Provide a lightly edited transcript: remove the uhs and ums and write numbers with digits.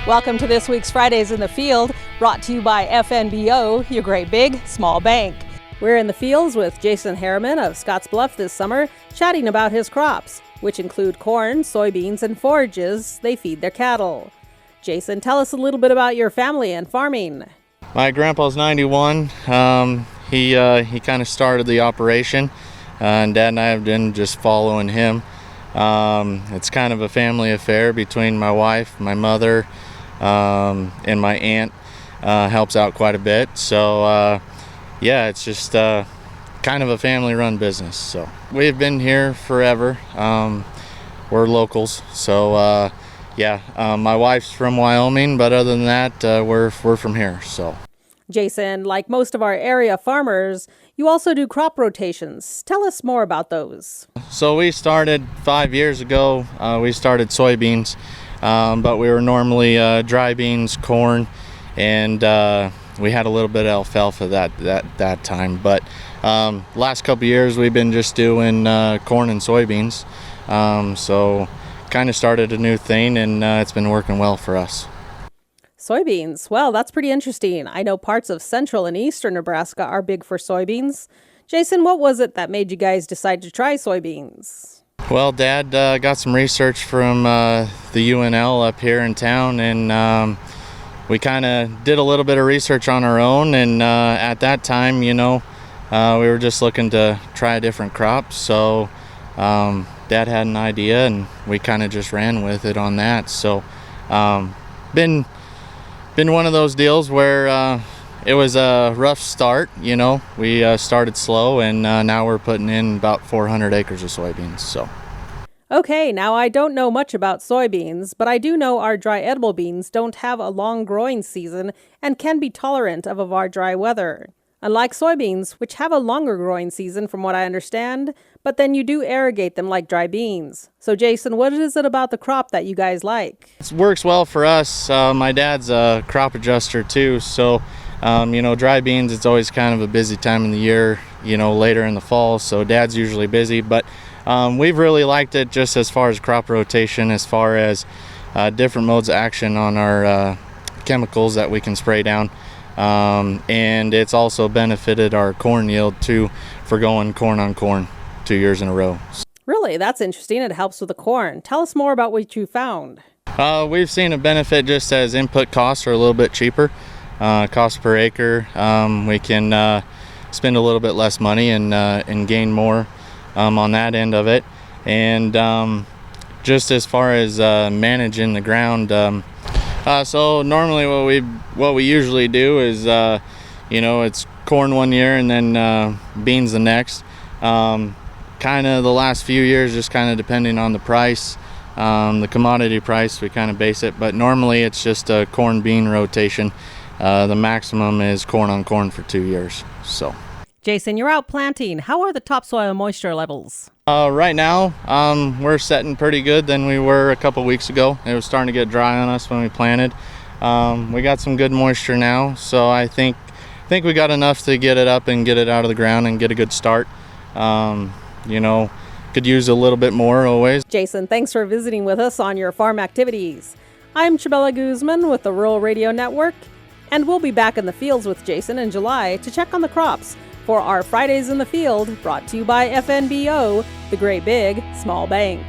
Welcome to this week's Fridays in the Field, brought to you by FNBO, your great big, small bank. We're in the fields with Jason Harimon of Scotts Bluff this summer, chatting about his crops, which include corn, soybeans, and forages they feed their cattle. Jason, tell us a little bit about your family and farming. My grandpa's 91. He kind of started the operation, and Dad and I have been just following him. It's kind of a family affair between my wife, my mother, and my aunt helps out quite a bit. So yeah, it's just kind of a family-run business. So we've been here forever. We're locals, so yeah. My wife's from Wyoming, but other than that, we're from here. So. Jason, like most of our area farmers, you also do crop rotations. Tell us more about those. So we started 5 years ago. We started soybeans, but we were normally dry beans, corn, and we had a little bit of alfalfa that time. But last couple of years we've been just doing corn and soybeans. So kind of started a new thing, and it's been working well for us. Soybeans. Well, that's pretty interesting. I know parts of central and eastern Nebraska are big for soybeans. Jason, what was it that made you guys decide to try soybeans? Well, Dad got some research from the UNL up here in town, and we kind of did a little bit of research on our own. And at that time, we were just looking to try a different crop. So Dad had an idea, and we kind of just ran with it on that. So been one of those deals where it was a rough start. We started slow, and now we're putting in about 400 acres of soybeans. So okay, now I don't know much about soybeans, but I do know our dry edible beans don't have a long growing season and can be tolerant of our dry weather. Unlike soybeans, which have a longer growing season from what I understand, but then you do irrigate them like dry beans. So Jason, what is it about the crop that you guys like? It works well for us. My dad's a crop adjuster too, so dry beans, it's always kind of a busy time in the year, later in the fall, so Dad's usually busy. But we've really liked it just as far as crop rotation, as far as different modes of action on our chemicals that we can spray down. And it's also benefited our corn yield too, for going corn on corn 2 years in a row. Really? That's interesting. It helps with the corn. Tell us more about what you found. We've seen a benefit just as input costs are a little bit cheaper. Cost per acre, we can spend a little bit less money and gain more on that end of it. And just as far as managing the ground, so normally what we usually do is it's corn one year and then beans the next. Kind of the last few years, just kind of depending on the price, the commodity price, we kind of base it. But normally it's just a corn bean rotation. The maximum is corn on corn for 2 years. So, Jason, you're out planting. How are the topsoil moisture levels? Right now, we're setting pretty good than we were a couple weeks ago. It was starting to get dry on us when we planted. We got some good moisture now, so I think we got enough to get it up and get it out of the ground and get a good start. Could use a little bit more always. Jason, thanks for visiting with us on your farm activities. I'm Chabella Guzman with the Rural Radio Network, and we'll be back in the fields with Jason in July to check on the crops for our Fridays in the Field, brought to you by FNBO, the great big small bank.